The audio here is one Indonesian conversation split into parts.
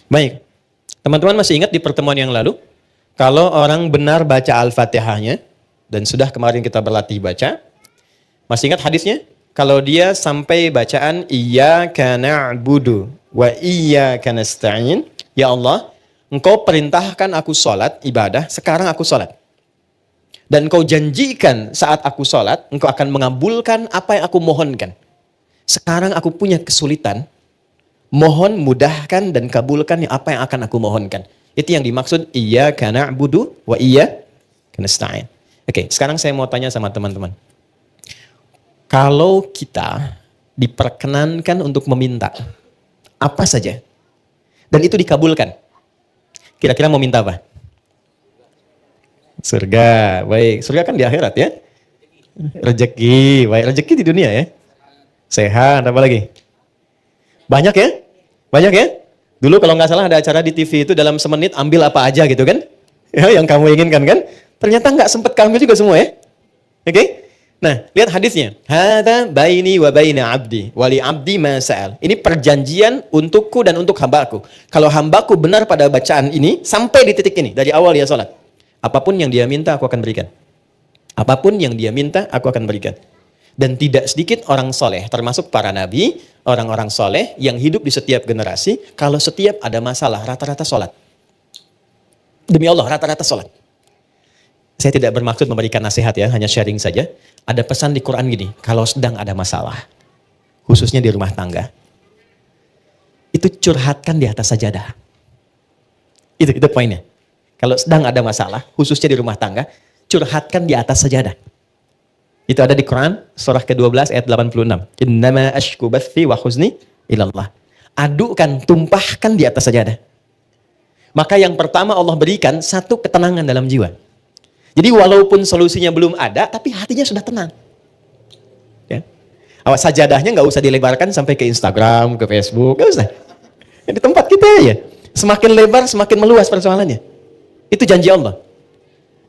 Baik, teman-teman masih ingat di pertemuan yang lalu, kalau orang benar baca Al-Fatihahnya, dan sudah kemarin kita berlatih baca, masih ingat hadisnya? Kalau dia sampai bacaan Iyyaka na'budu wa iyyaka nasta'in, ya Allah, Engkau perintahkan aku sholat, ibadah, sekarang aku sholat. Dan Engkau janjikan saat aku sholat, Engkau akan mengabulkan apa yang aku mohonkan. Sekarang aku punya kesulitan, mohon mudahkan dan kabulkan apa yang akan aku mohonkan. Itu yang dimaksud Iyyaka na'budu wa iyyaka nasta'in. Oke, sekarang saya mau tanya sama teman-teman. Kalau kita diperkenankan untuk meminta apa saja dan itu dikabulkan, kira-kira mau minta apa? Surga. Baik, surga kan di akhirat ya. Rezeki, baik, rezeki di dunia ya. Sehat, apa lagi? Banyak ya? Banyak ya? Dulu kalau nggak salah ada acara di TV itu dalam semenit ambil apa aja gitu kan? Ya, yang kamu inginkan kan? Ternyata nggak sempat kamu juga semua ya. Oke? Nah, lihat hadisnya. Hada baini wa baina abdi, wali abdi ma sa'al. Ini perjanjian untukku dan untuk hambaku. Kalau hambaku benar pada bacaan ini, sampai di titik ini, dari awal dia sholat. Apapun yang dia minta, aku akan berikan. Apapun yang dia minta, aku akan berikan. Dan tidak sedikit orang soleh, termasuk para nabi, orang-orang soleh yang hidup di setiap generasi, kalau setiap ada masalah, rata-rata sholat. Demi Allah, rata-rata sholat. Saya tidak bermaksud memberikan nasihat ya, hanya sharing saja. Ada pesan di Quran gini, kalau sedang ada masalah, khususnya di rumah tangga, itu curhatkan di atas sajadah. Itu poinnya. Kalau sedang ada masalah, khususnya di rumah tangga, curhatkan di atas sajadah. Itu ada di Quran, surah ke-12 ayat 86. Innama ashku bathi wa huzni ilallah. Adukan, tumpahkan di atas sajadah. Maka yang pertama Allah berikan satu ketenangan dalam jiwa. Jadi walaupun solusinya belum ada, tapi hatinya sudah tenang. Ya. Awas sajadahnya nggak usah dilebarkan sampai ke Instagram, ke Facebook, nggak usah. Di tempat kita ya. Semakin lebar, semakin meluas persoalannya. Itu janji Allah.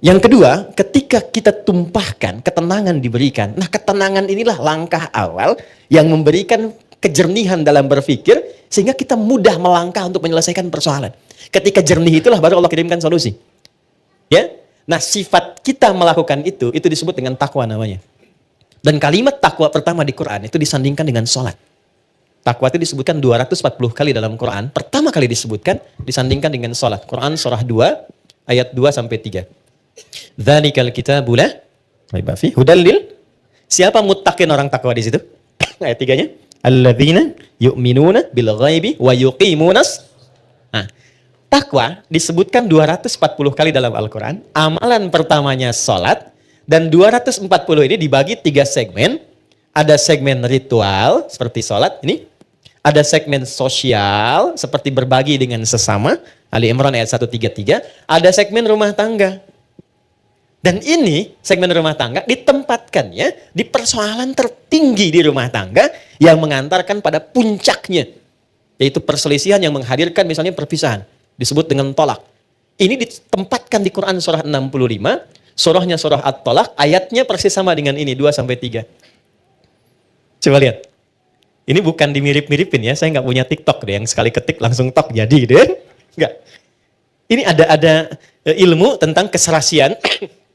Yang kedua, ketika kita tumpahkan, ketenangan diberikan. Nah, ketenangan inilah langkah awal yang memberikan kejernihan dalam berpikir, sehingga kita mudah melangkah untuk menyelesaikan persoalan. Ketika jernih itulah baru Allah kirimkan solusi. Ya. Nah, sifat kita melakukan itu disebut dengan takwa namanya. Dan kalimat takwa pertama di Quran itu disandingkan dengan sholat. Takwa itu disebutkan 240 kali dalam Quran. Pertama kali disebutkan, disandingkan dengan sholat. Quran surah 2, ayat 2-3. Dzalikal kitabu la raiba fihi hudal lil. Siapa muttaqin orang takwa di situ? Ayat 3-nya. Alladzina yu'minuna bil ghaibi wa yuqimunas. Nah, takwa disebutkan 240 kali dalam Al-Quran. Amalan pertamanya sholat. Dan 240 ini dibagi 3 segmen. Ada segmen ritual seperti sholat ini. Ada segmen sosial seperti berbagi dengan sesama. Ali Imran ayat 133. Ada segmen rumah tangga. Dan ini segmen rumah tangga ditempatkannya di persoalan tertinggi di rumah tangga yang mengantarkan pada puncaknya. Yaitu perselisihan yang menghadirkan misalnya perpisahan. Disebut dengan tolak. Ini ditempatkan di Quran surah 65, surahnya surah At-Tolak, ayatnya persis sama dengan ini, 2-3. Coba lihat. Ini bukan dimirip-miripin ya, saya nggak punya TikTok deh, yang sekali ketik langsung tok jadi gitu ya. Nggak. Ini ada ilmu tentang keserasian,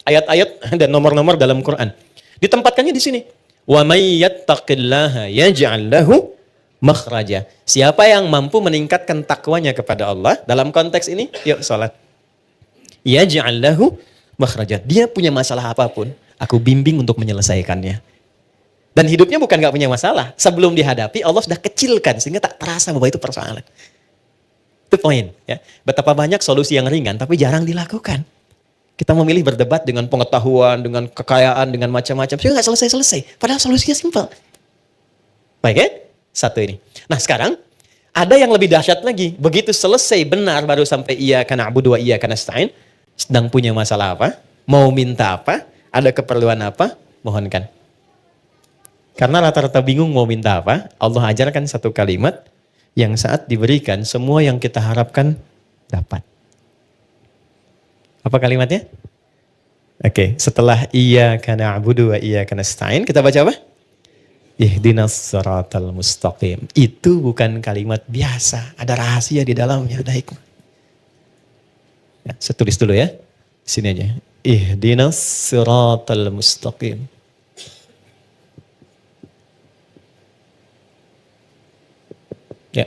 ayat-ayat dan nomor-nomor dalam Quran. Ditempatkannya di sini. Wa may yattaqillaha yaj'al lahu makhraja. Siapa yang mampu meningkatkan takwanya kepada Allah dalam konteks ini, yuk sholat. Yaj'al lahu makhraja. Dia punya masalah apapun, aku bimbing untuk menyelesaikannya. Dan hidupnya bukan gak punya masalah. Sebelum dihadapi, Allah sudah kecilkan sehingga tak terasa bahwa itu persoalan. Itu poin. Ya. Betapa banyak solusi yang ringan tapi jarang dilakukan. Kita memilih berdebat dengan pengetahuan, dengan kekayaan, dengan macam-macam. Sehingga gak selesai-selesai. Padahal solusinya simpel. Baik ya? Satu ini. Nah sekarang, ada yang lebih dahsyat lagi. Begitu selesai benar baru sampai iyyaka na'budu wa iyyaka nasta'in. Sedang punya masalah apa? Mau minta apa? Ada keperluan apa? Mohonkan. Karena rata-rata bingung mau minta apa, Allah ajarkan satu kalimat yang saat diberikan semua yang kita harapkan dapat. Apa kalimatnya? Oke, setelah iyyaka na'budu wa iyyaka nasta'in, kita baca apa? Ihdinas siratal mustaqim. Itu bukan kalimat biasa. Ada rahasia di dalamnya, ada hikmah. Ya, saya tulis dulu ya. Di sini aja. Ihdinas siratal mustaqim. Ya.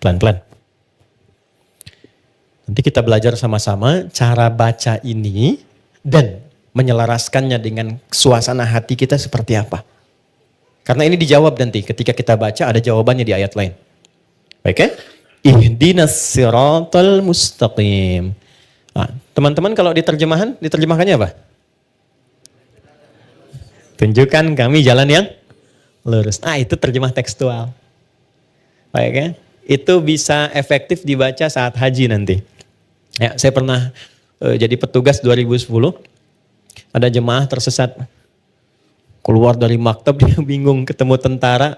Pelan-pelan. Nanti kita belajar sama-sama cara baca ini dan menyelaraskannya dengan suasana hati kita seperti apa. Karena ini dijawab nanti ketika kita baca ada jawabannya di ayat lain. Baik ya? Ihdinas siratal mustaqim. Nah, teman-teman kalau diterjemahkannya apa? Tunjukkan kami jalan yang lurus. Itu terjemah tekstual. Baik ya? Itu bisa efektif dibaca saat haji nanti. Ya, saya pernah jadi petugas 2010. Ada jemaah tersesat. Keluar dari maktab dia bingung ketemu tentara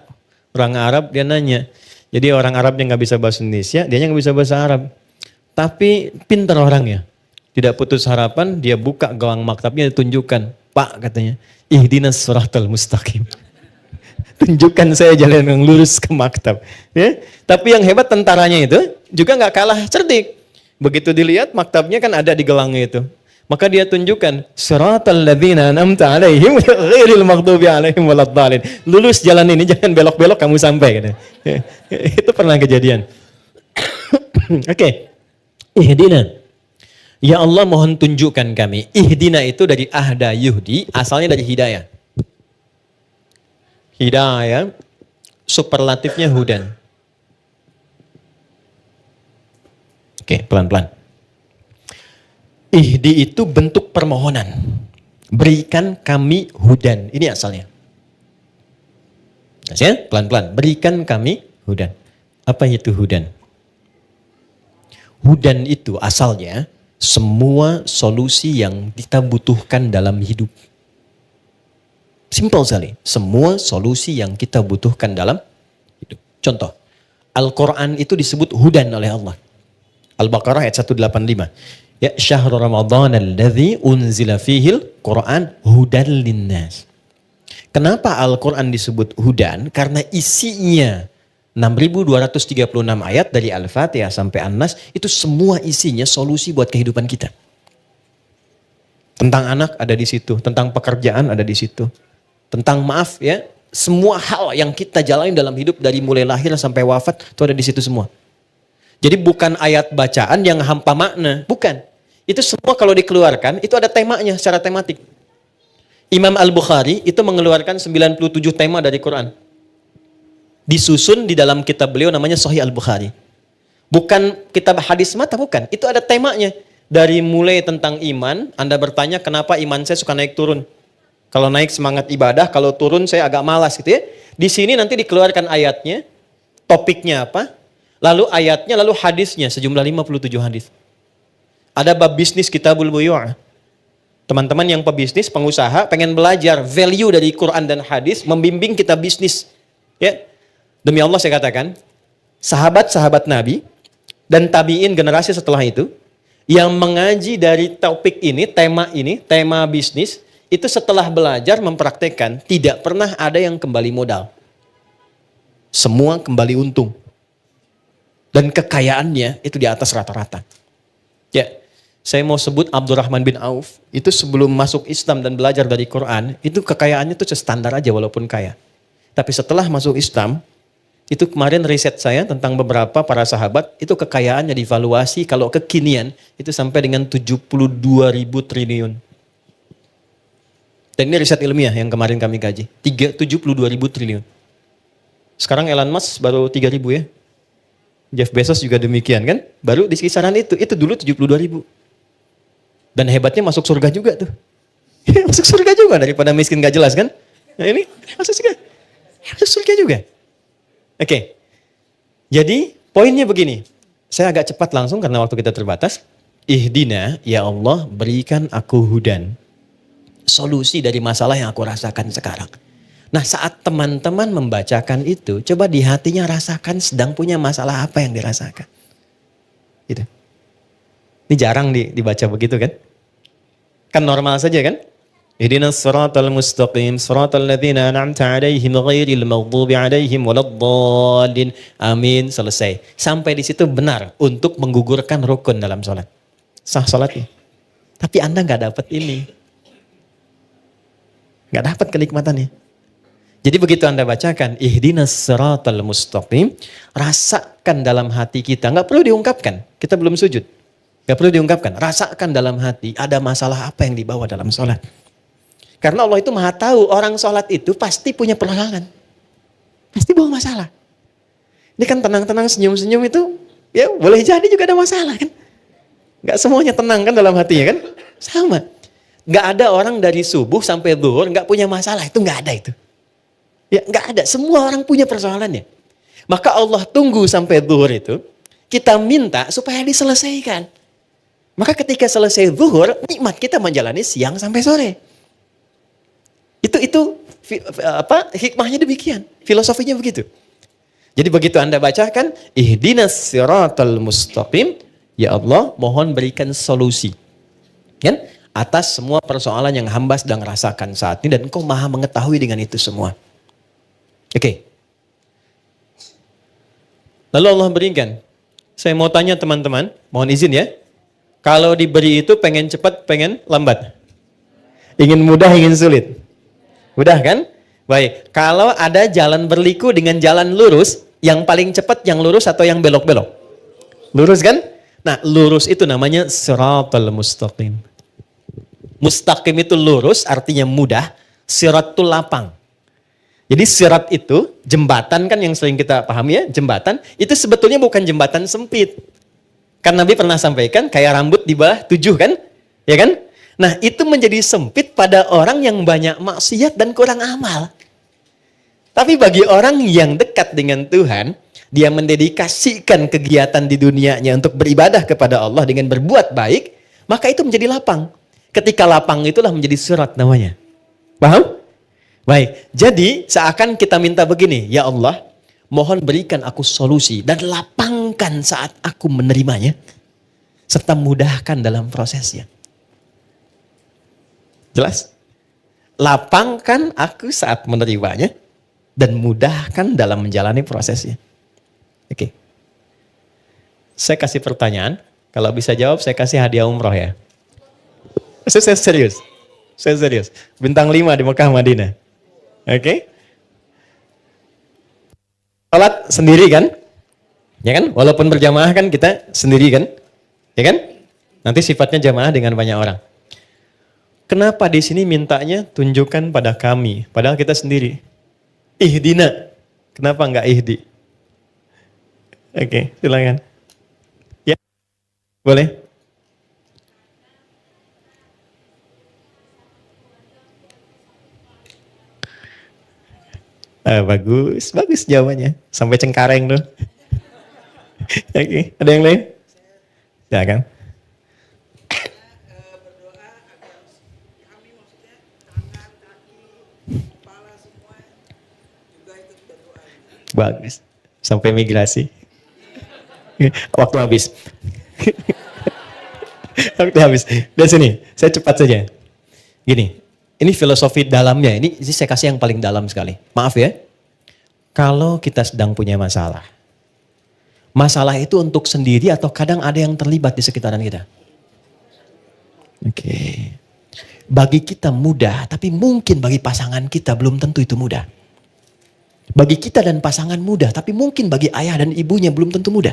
orang Arab, dia nanya. Jadi orang Arab yang nggak bisa bahasa Indonesia, dia nggak bisa bahasa Arab. Tapi pintar orangnya. Tidak putus harapan, dia buka gawang maktabnya ditunjukkan. Pak katanya, ihdinas siratal mustaqim. Tunjukkan saya jalan yang lurus ke maktab. Ya? Tapi yang hebat tentaranya itu juga nggak kalah cerdik. Begitu dilihat maktabnya kan ada di gelangnya itu. Maka dia tunjukkan siratal ladzina an'amta 'alaihim ghairil maghdubi 'alaihim waladdallin. Lulus jalan ini, jangan belok-belok kamu sampai gitu. Itu pernah kejadian. Oke. Ihdina. Ya Allah mohon tunjukkan kami. Ihdina itu dari ahda yuhdi, asalnya dari hidayah. Hidayah superlatifnya hudan. Oke, pelan-pelan. Ihdi itu bentuk permohonan. Berikan kami hudan. Ini asalnya. Ya, pelan-pelan. Berikan kami hudan. Apa itu hudan? Hudan itu asalnya semua solusi yang kita butuhkan dalam hidup. Simpel sekali. Semua solusi yang kita butuhkan dalam hidup. Contoh. Al-Quran itu disebut hudan oleh Allah. Al-Baqarah ayat 185. Ya syahrul Ramadan alladzi unzila fihil Quran hudan linnas. Kenapa Al-Quran disebut hudan? Karena isinya 6.236 ayat dari Al-Fatihah sampai An-Nas itu semua isinya solusi buat kehidupan kita. Tentang anak ada di situ, tentang pekerjaan ada di situ. Tentang maaf ya, semua hal yang kita jalani dalam hidup dari mulai lahir sampai wafat itu ada di situ semua. Jadi bukan ayat bacaan yang hampa makna, bukan. Itu semua kalau dikeluarkan, itu ada temanya secara tematik. Imam Al-Bukhari itu mengeluarkan 97 tema dari Quran. Disusun di dalam kitab beliau namanya Sahih Al-Bukhari. Bukan kitab hadis mata, bukan. Itu ada temanya. Dari mulai tentang iman, Anda bertanya kenapa iman saya suka naik turun. Kalau naik semangat ibadah, kalau turun saya agak malas gitu ya. Di sini nanti dikeluarkan ayatnya, topiknya apa, lalu ayatnya, lalu hadisnya, sejumlah 57 hadis. Ada bab bisnis kitabul buyu'. Teman-teman yang pebisnis, pengusaha, pengen belajar value dari Quran dan hadis, membimbing kita bisnis. Ya, demi Allah saya katakan, sahabat-sahabat Nabi dan tabi'in generasi setelah itu, yang mengaji dari topik ini, tema bisnis, itu setelah belajar mempraktekkan, tidak pernah ada yang kembali modal. Semua kembali untung. Dan kekayaannya itu di atas rata-rata. Ya, saya mau sebut Abdurrahman bin Auf, itu sebelum masuk Islam dan belajar dari Quran, itu kekayaannya itu standar aja walaupun kaya. Tapi setelah masuk Islam, itu kemarin riset saya tentang beberapa para sahabat, itu kekayaannya divaluasi kalau kekinian, itu sampai dengan 72.000 triliun. Dan ini riset ilmiah yang kemarin kami kaji, 72.000 triliun. Sekarang Elon Musk baru 3.000 ya. Jeff Bezos juga demikian kan, baru di kisaran itu dulu 72.000. Dan hebatnya masuk surga juga tuh. Masuk surga juga daripada miskin gak jelas kan. Nah ini masuk surga juga. Oke. Jadi poinnya begini. Saya agak cepat langsung karena waktu kita terbatas. Ihdina, ya Allah berikan aku hudan. Solusi dari masalah yang aku rasakan sekarang. Nah saat teman-teman membacakan itu, coba di hatinya rasakan sedang punya masalah apa yang dirasakan. Gitu. Ini jarang dibaca begitu kan? Kan normal saja kan? Ihdinas siratal mustaqim, siratal ladzina an'amta 'alaihim ghairil maghdubi 'alaihim waladdallin. Amin, selesai. Sampai di situ benar untuk menggugurkan rukun dalam salat. Sah salatnya. Tapi Anda nggak dapat ini. Nggak dapat kenikmatannya. Jadi begitu Anda bacakan ihdinas siratal mustaqim, rasakan dalam hati kita, nggak perlu diungkapkan. Kita belum sujud. Nggak perlu diungkapkan. Rasakan dalam hati ada masalah apa yang dibawa dalam salat. Karena Allah itu maha tahu orang sholat itu pasti punya persoalan. Pasti bawa masalah. Ini kan tenang-tenang senyum-senyum itu ya boleh jadi juga ada masalah kan. Gak semuanya tenang kan dalam hatinya kan. Sama. Gak ada orang dari subuh sampai zuhur gak punya masalah. Itu gak ada itu. Ya gak ada. Semua orang punya persoalannya. Maka Allah tunggu sampai zuhur itu. Kita minta supaya diselesaikan. Maka ketika selesai zuhur, nikmat kita menjalani siang sampai sore. Itu hikmahnya demikian, filosofinya begitu. Jadi begitu Anda bacakan ihdinas siratal mustaqim, ya Allah mohon berikan solusi kan atas semua persoalan yang hamba sedang rasakan saat ini dan Engkau maha mengetahui dengan itu semua. Oke. Lalu Allah berikan. Saya mau tanya teman-teman, mohon izin ya. Kalau diberi itu pengen cepat, pengen lambat? Ingin mudah, ingin sulit? Mudah kan? Baik, kalau ada jalan berliku dengan jalan lurus, yang paling cepat yang lurus atau yang belok-belok? Lurus kan? Nah, lurus itu namanya siratal mustaqim. Mustaqim itu lurus, artinya mudah. Sirat itu lapang. Jadi sirat itu, jembatan kan yang sering kita pahami ya, jembatan, itu sebetulnya bukan jembatan sempit. Kan Nabi pernah sampaikan, kayak rambut di bawah 7 kan? Ya kan? Nah, itu menjadi sempit pada orang yang banyak maksiat dan kurang amal. Tapi bagi orang yang dekat dengan Tuhan, dia mendedikasikan kegiatan di dunianya untuk beribadah kepada Allah dengan berbuat baik, maka itu menjadi lapang. Ketika lapang itulah menjadi sirat namanya. Paham? Baik, jadi seakan kita minta begini, ya Allah, mohon berikan aku solusi dan lapangkan saat aku menerimanya, serta mudahkan dalam prosesnya. Jelas? Lapangkan aku saat menerimanya dan mudahkan dalam menjalani prosesnya. Oke. Saya kasih pertanyaan, kalau bisa jawab saya kasih hadiah umroh ya. Saya serius. Saya serius. Bintang 5 di Mekah Madinah. Oke. Salat sendiri kan? Ya kan? Walaupun berjamaah kan kita sendiri kan? Ya kan? Nanti sifatnya jamaah dengan banyak orang. Kenapa di sini mintanya tunjukkan pada kami, padahal kita sendiri? Ihdina. Kenapa enggak ihdi? Oke, silakan. Ya. Boleh? Bagus, bagus jawabannya. Sampai Cengkareng tuh. Oke, ada yang lain? Silakan. Bagus. Sampai migrasi. Waktu habis. Waktu habis. Dari sini, saya cepat saja. Gini, ini filosofi dalamnya. Ini saya kasih yang paling dalam sekali. Maaf ya. Kalau kita sedang punya masalah. Masalah itu untuk sendiri atau kadang ada yang terlibat di sekitaran kita. Oke. Bagi kita mudah, tapi mungkin bagi pasangan kita belum tentu itu mudah. Bagi kita dan pasangan mudah, tapi mungkin bagi ayah dan ibunya belum tentu mudah.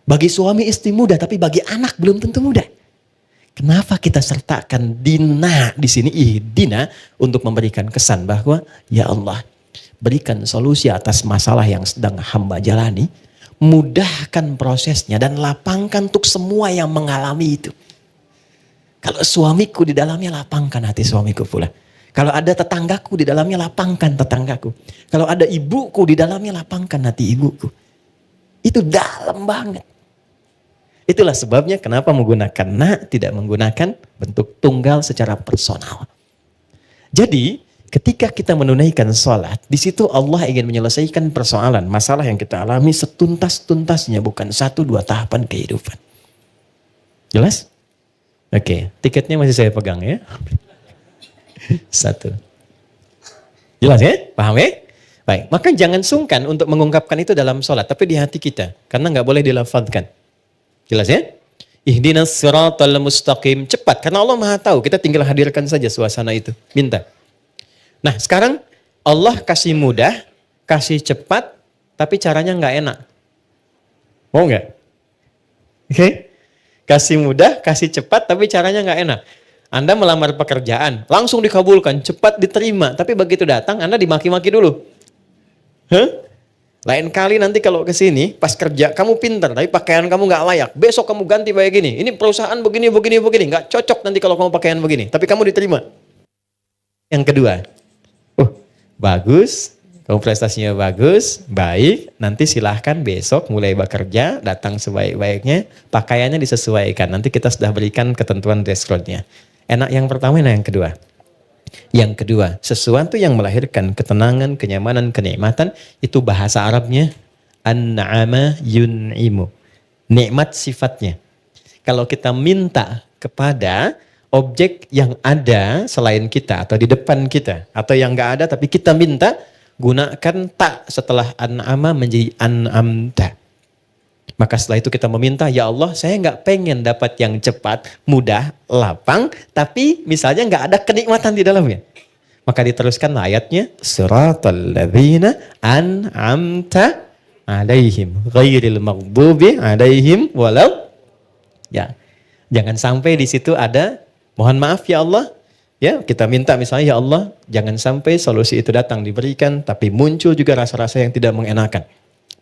Bagi suami istri mudah, tapi bagi anak belum tentu mudah. Kenapa kita sertakan dina di sini, ihdina, untuk memberikan kesan bahwa ya Allah, berikan solusi atas masalah yang sedang hamba jalani, mudahkan prosesnya dan lapangkan untuk semua yang mengalami itu. Kalau suamiku di dalamnya, lapangkan hati suamiku pula. Kalau ada tetanggaku di dalamnya, lapangkan tetanggaku. Kalau ada ibuku di dalamnya, lapangkan hati ibuku. Itu dalam banget. Itulah sebabnya kenapa menggunakan na, tidak menggunakan bentuk tunggal secara personal. Jadi ketika kita menunaikan sholat, di situ Allah ingin menyelesaikan persoalan, masalah yang kita alami setuntas-tuntasnya, bukan 1-2 tahapan kehidupan. Jelas? Oke, tiketnya masih saya pegang ya. Satu. Jelas ya? Paham ya? Baik, maka jangan sungkan untuk mengungkapkan itu dalam sholat, tapi di hati kita, karena nggak boleh dilafadzkan. Jelas ya? Ihdinas siratal mustaqim. Cepat, karena Allah Maha tahu. Kita tinggal hadirkan saja suasana itu. Minta. Nah, sekarang Allah kasih mudah, kasih cepat, tapi caranya nggak enak. Mau nggak? Oke? Kasih mudah, kasih cepat, tapi caranya nggak enak. Anda melamar pekerjaan, langsung dikabulkan, cepat diterima. Tapi begitu datang, Anda dimaki-maki dulu. Lain kali nanti kalau ke sini, pas kerja, kamu pintar, tapi pakaian kamu nggak layak. Besok kamu ganti kayak gini. Ini perusahaan begini. Nggak cocok nanti kalau kamu pakaian begini. Tapi kamu diterima. Yang kedua, bagus, kamu prestasinya bagus, baik. Nanti silahkan besok mulai bekerja, datang sebaik-baiknya, pakaiannya disesuaikan. Nanti kita sudah berikan ketentuan dress code-nya. Enak yang pertama, enak yang kedua. Yang kedua, sesuatu yang melahirkan ketenangan, kenyamanan, kenikmatan, itu bahasa Arabnya an-na'ama yun'imu. Nikmat sifatnya. Kalau kita minta kepada objek yang ada selain kita atau di depan kita, atau yang nggak ada tapi kita minta, gunakan tak setelah an'ama menjadi an'amta. Maka setelah itu kita meminta, ya Allah saya nggak pengen dapat yang cepat, mudah, lapang, tapi misalnya nggak ada kenikmatan di dalamnya. Maka diteruskan ayatnya, siratal ladzina an'amta alaihim ghairil maghdubi alaihim walau. Ya, jangan sampai di situ ada, mohon maaf ya Allah, ya kita minta misalnya ya Allah, jangan sampai solusi itu datang diberikan, tapi muncul juga rasa-rasa yang tidak mengenakan.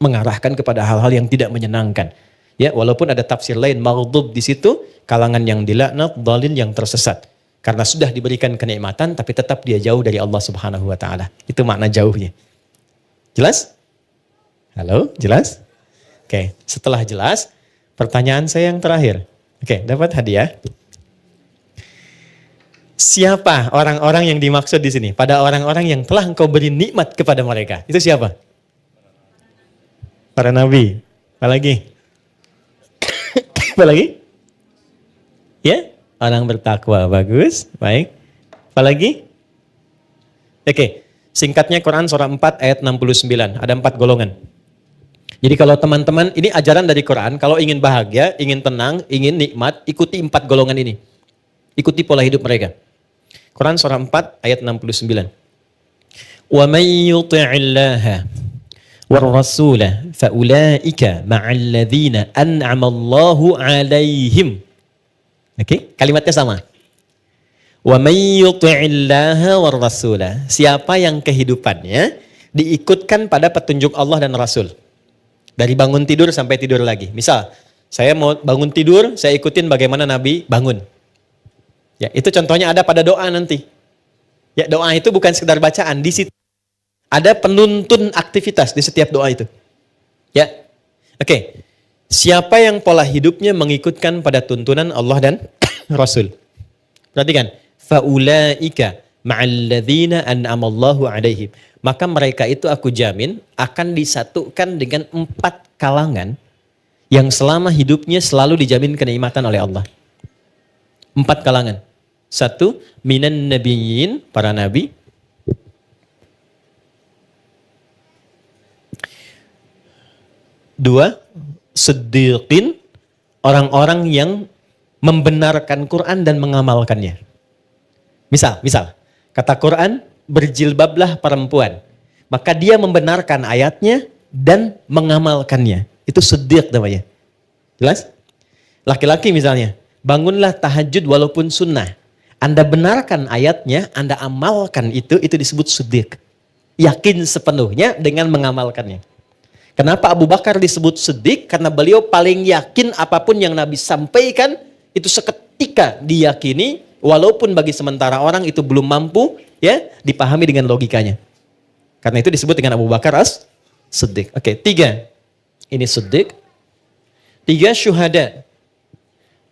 Mengarahkan kepada hal-hal yang tidak menyenangkan. Ya, walaupun ada tafsir lain maghdub di situ, kalangan yang dilaknat, dhalin yang tersesat. Karena sudah diberikan kenikmatan tapi tetap dia jauh dari Allah Subhanahu wa taala. Itu makna jauhnya. Jelas? Halo, jelas? Oke, setelah jelas, pertanyaan saya yang terakhir. Oke, dapat hadiah. Siapa orang-orang yang dimaksud di sini? Pada orang-orang yang telah engkau beri nikmat kepada mereka. Itu siapa? Para nabi. Apa lagi? Apa lagi? Ya, orang bertakwa. Bagus, baik. Apa lagi? Oke, singkatnya Quran surah 4 ayat 69. Ada 4 golongan. Jadi kalau teman-teman, ini ajaran dari Quran, kalau ingin bahagia, ingin tenang, ingin nikmat, ikuti 4 golongan ini. Ikuti pola hidup mereka. Quran surah 4 ayat 69. Wa may yuti'illaha وَالرَّسُولَ فَأُولَٰئِكَ مَعَ الَّذِينَ أَنْعَمَ اللَّهُ عَلَيْهِمْ. Oke, kalimatnya sama. وَمَنْ يُطِعِ اللَّهَ وَالرَّسُولَ. Siapa yang kehidupannya diikutkan pada petunjuk Allah dan Rasul. Dari bangun tidur sampai tidur lagi. Misal, saya mau bangun tidur, saya ikutin bagaimana Nabi bangun. Ya, itu contohnya ada pada doa nanti. Ya, doa itu bukan sekedar bacaan, di situ ada penuntun aktivitas di setiap doa itu. Ya. Oke. Siapa yang pola hidupnya mengikutkan pada tuntunan Allah dan Rasul. Perhatikan. Faulaika ma'alladzina an'amallahu alaihim. Maka mereka itu aku jamin akan disatukan dengan 4 kalangan yang selama hidupnya selalu dijamin kenikmatan oleh Allah. 4 kalangan. 1, minan nabiyyin, para nabi. 2, siddiqin, orang-orang yang membenarkan Quran dan mengamalkannya. Misal, kata Quran, berjilbablah perempuan. Maka dia membenarkan ayatnya dan mengamalkannya. Itu siddiq namanya. Jelas? Laki-laki misalnya, bangunlah tahajud walaupun sunnah. Anda benarkan ayatnya, Anda amalkan itu disebut siddiq. Yakin sepenuhnya dengan mengamalkannya. Kenapa Abu Bakar disebut siddiq? Karena beliau paling yakin apapun yang Nabi sampaikan itu seketika diyakini, walaupun bagi sementara orang itu belum mampu ya dipahami dengan logikanya. Karena itu disebut dengan Abu Bakar as-siddiq. Oke, 3. Ini siddiq. 3, syuhada.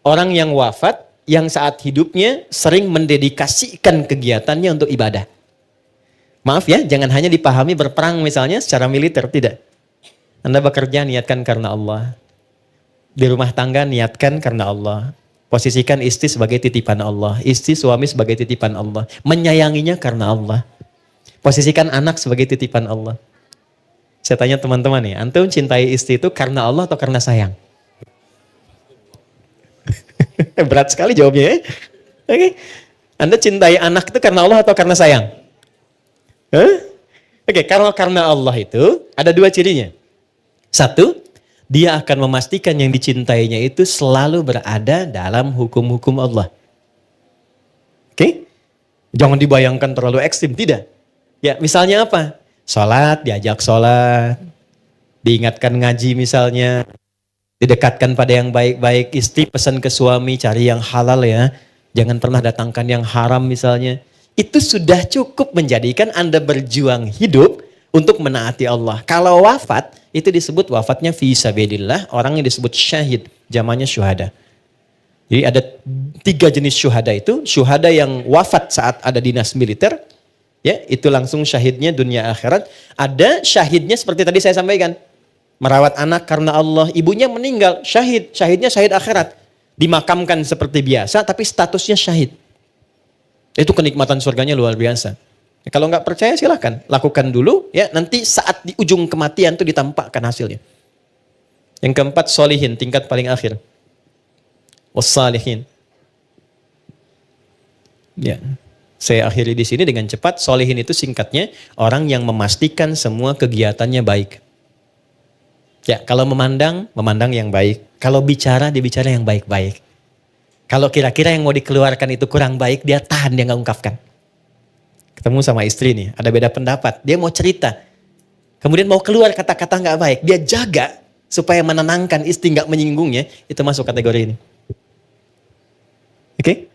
Orang yang wafat yang saat hidupnya sering mendedikasikan kegiatannya untuk ibadah. Maaf ya, jangan hanya dipahami berperang misalnya secara militer, tidak. Anda bekerja niatkan karena Allah. Di rumah tangga niatkan karena Allah. Posisikan istri sebagai titipan Allah, istri suami sebagai titipan Allah, menyayanginya karena Allah. Posisikan anak sebagai titipan Allah. Saya tanya teman-teman nih, antum cintai istri itu karena Allah atau karena sayang? Berat sekali jawabnya ya. Oke. Anda cintai anak itu karena Allah atau karena sayang? Oke, kalau karena Allah itu ada dua cirinya. Satu, dia akan memastikan yang dicintainya itu selalu berada dalam hukum-hukum Allah. Oke? Jangan dibayangkan terlalu ekstrim, tidak. Ya, misalnya apa? Sholat, diajak sholat. Diingatkan ngaji misalnya. Didekatkan pada yang baik-baik. Istri pesan ke suami, cari yang halal ya. Jangan pernah datangkan yang haram misalnya. Itu sudah cukup menjadikan Anda berjuang hidup untuk menaati Allah. Kalau wafat, itu disebut wafatnya fi sabilillah. Orang yang disebut syahid, zamannya syuhada. Jadi ada 3 jenis syuhada itu. Syuhada yang wafat saat ada dinas militer. Ya, itu langsung syahidnya dunia akhirat. Ada syahidnya seperti tadi saya sampaikan. Merawat anak karena Allah. Ibunya meninggal, syahid. Syahidnya syahid akhirat. Dimakamkan seperti biasa, tapi statusnya syahid. Itu kenikmatan surganya luar biasa. Ya, kalau nggak percaya silahkan. Lakukan dulu, ya nanti saat di ujung kematian itu ditampakkan hasilnya. Yang keempat, solihin, tingkat paling akhir. Wassalihin. Ya. Saya akhiri di sini dengan cepat. Solihin itu singkatnya orang yang memastikan semua kegiatannya baik. Ya, kalau memandang yang baik. Kalau bicara, dia bicara yang baik-baik. Kalau kira-kira yang mau dikeluarkan itu kurang baik, dia tahan, dia nggak ungkapkan. Ketemu sama istri nih, ada beda pendapat. Dia mau cerita. Kemudian mau keluar kata-kata nggak baik. Dia jaga supaya menenangkan istri, nggak menyinggungnya. Itu masuk kategori ini. Oke?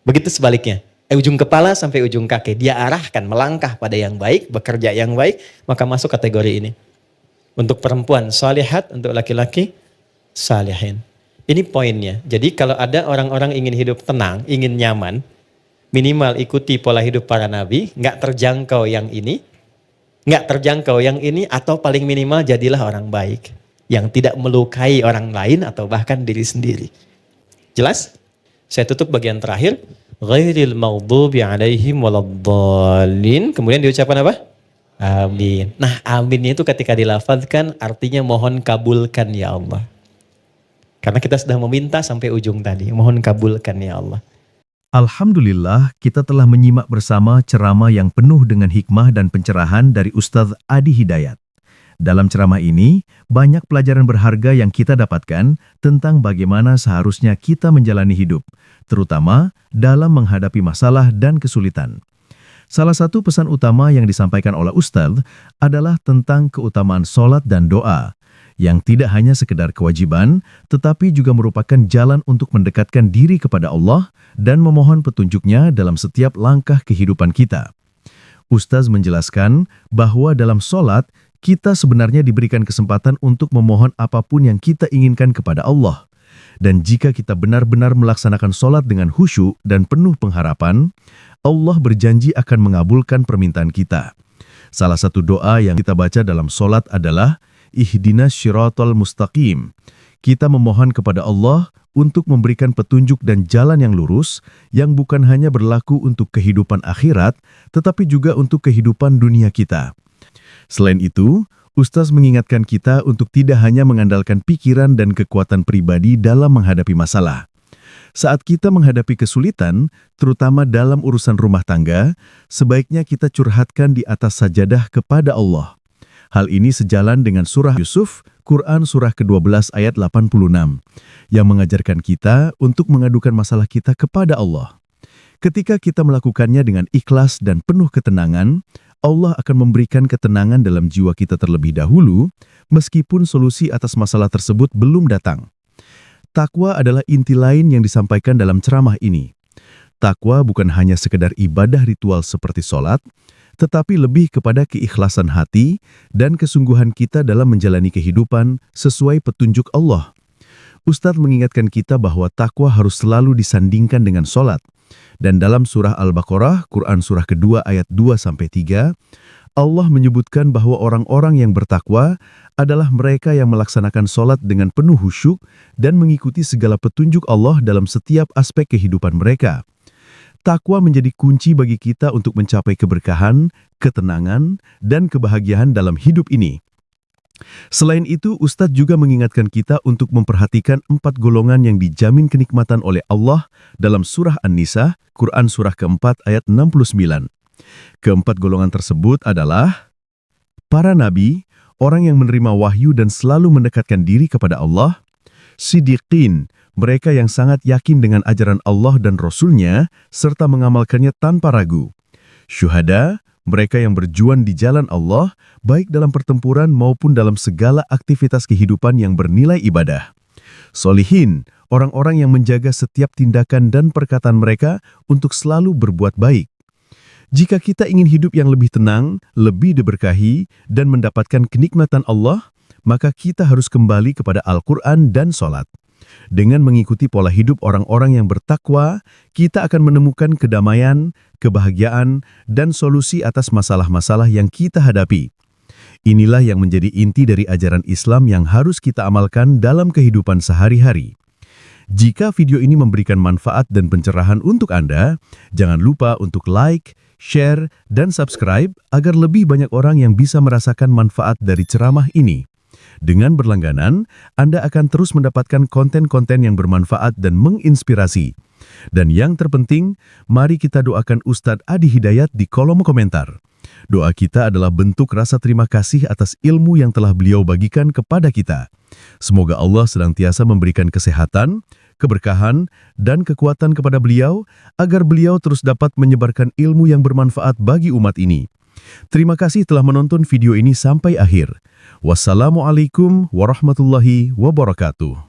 Begitu sebaliknya. Ujung kepala sampai ujung kaki. Dia arahkan, melangkah pada yang baik, bekerja yang baik, maka masuk kategori ini. Untuk perempuan, salihat. Untuk laki-laki, salihin. Ini poinnya. Jadi kalau ada orang-orang ingin hidup tenang, ingin nyaman, minimal ikuti pola hidup para nabi, nggak terjangkau yang ini, atau paling minimal jadilah orang baik. Yang tidak melukai orang lain atau bahkan diri sendiri. Jelas? Saya tutup bagian terakhir. Ghairil maghdubi alaihim waladdallin. Kemudian diucapkan apa? Amin. Nah, aminnya itu ketika dilafazkan artinya mohon kabulkan ya Allah. Karena kita sudah meminta sampai ujung tadi. Mohon kabulkan ya Allah. Alhamdulillah, kita telah menyimak bersama ceramah yang penuh dengan hikmah dan pencerahan dari Ustadz Adi Hidayat. Dalam ceramah ini, banyak pelajaran berharga yang kita dapatkan tentang bagaimana seharusnya kita menjalani hidup, terutama dalam menghadapi masalah dan kesulitan. Salah satu pesan utama yang disampaikan oleh Ustadz adalah tentang keutamaan sholat dan doa, yang tidak hanya sekedar kewajiban, tetapi juga merupakan jalan untuk mendekatkan diri kepada Allah dan memohon petunjuknya dalam setiap langkah kehidupan kita. Ustaz menjelaskan bahwa dalam sholat, kita sebenarnya diberikan kesempatan untuk memohon apapun yang kita inginkan kepada Allah. Dan jika kita benar-benar melaksanakan sholat dengan khusyuk dan penuh pengharapan, Allah berjanji akan mengabulkan permintaan kita. Salah satu doa yang kita baca dalam sholat adalah Ihdinas syiratal mustaqim. Kita memohon kepada Allah untuk memberikan petunjuk dan jalan yang lurus yang bukan hanya berlaku untuk kehidupan akhirat, tetapi juga untuk kehidupan dunia kita. Selain itu, Ustaz mengingatkan kita untuk tidak hanya mengandalkan pikiran dan kekuatan pribadi dalam menghadapi masalah. Saat kita menghadapi kesulitan, terutama dalam urusan rumah tangga, sebaiknya kita curhatkan di atas sajadah kepada Allah. Hal ini sejalan dengan surah Yusuf, Quran surah ke-12 ayat 86, yang mengajarkan kita untuk mengadukan masalah kita kepada Allah. Ketika kita melakukannya dengan ikhlas dan penuh ketenangan, Allah akan memberikan ketenangan dalam jiwa kita terlebih dahulu, meskipun solusi atas masalah tersebut belum datang. Takwa adalah inti lain yang disampaikan dalam ceramah ini. Takwa bukan hanya sekedar ibadah ritual seperti sholat, tetapi lebih kepada keikhlasan hati dan kesungguhan kita dalam menjalani kehidupan sesuai petunjuk Allah. Ustadz mengingatkan kita bahwa takwa harus selalu disandingkan dengan sholat. Dan dalam surah Al-Baqarah, Quran surah kedua ayat 2-3, Allah menyebutkan bahwa orang-orang yang bertakwa adalah mereka yang melaksanakan sholat dengan penuh khusyuk dan mengikuti segala petunjuk Allah dalam setiap aspek kehidupan mereka. Takwa menjadi kunci bagi kita untuk mencapai keberkahan, ketenangan, dan kebahagiaan dalam hidup ini. Selain itu, Ustadz juga mengingatkan kita untuk memperhatikan 4 golongan yang dijamin kenikmatan oleh Allah dalam surah An-Nisa, Quran surah keempat ayat 69. Keempat golongan tersebut adalah para nabi, orang yang menerima wahyu dan selalu mendekatkan diri kepada Allah; Siddiqin, mereka yang sangat yakin dengan ajaran Allah dan Rasul-Nya, serta mengamalkannya tanpa ragu; Syuhada, mereka yang berjuang di jalan Allah, baik dalam pertempuran maupun dalam segala aktivitas kehidupan yang bernilai ibadah; Solihin, orang-orang yang menjaga setiap tindakan dan perkataan mereka untuk selalu berbuat baik. Jika kita ingin hidup yang lebih tenang, lebih diberkahi, dan mendapatkan kenikmatan Allah, maka kita harus kembali kepada Al-Quran dan sholat. Dengan mengikuti pola hidup orang-orang yang bertakwa, kita akan menemukan kedamaian, kebahagiaan, dan solusi atas masalah-masalah yang kita hadapi. Inilah yang menjadi inti dari ajaran Islam yang harus kita amalkan dalam kehidupan sehari-hari. Jika video ini memberikan manfaat dan pencerahan untuk Anda, jangan lupa untuk like, share, dan subscribe agar lebih banyak orang yang bisa merasakan manfaat dari ceramah ini. Dengan berlangganan, Anda akan terus mendapatkan konten-konten yang bermanfaat dan menginspirasi. Dan yang terpenting, mari kita doakan Ustadz Adi Hidayat di kolom komentar. Doa kita adalah bentuk rasa terima kasih atas ilmu yang telah beliau bagikan kepada kita. Semoga Allah senantiasa memberikan kesehatan, keberkahan, dan kekuatan kepada beliau, agar beliau terus dapat menyebarkan ilmu yang bermanfaat bagi umat ini. Terima kasih telah menonton video ini sampai akhir. Wassalamualaikum warahmatullahi wabarakatuh.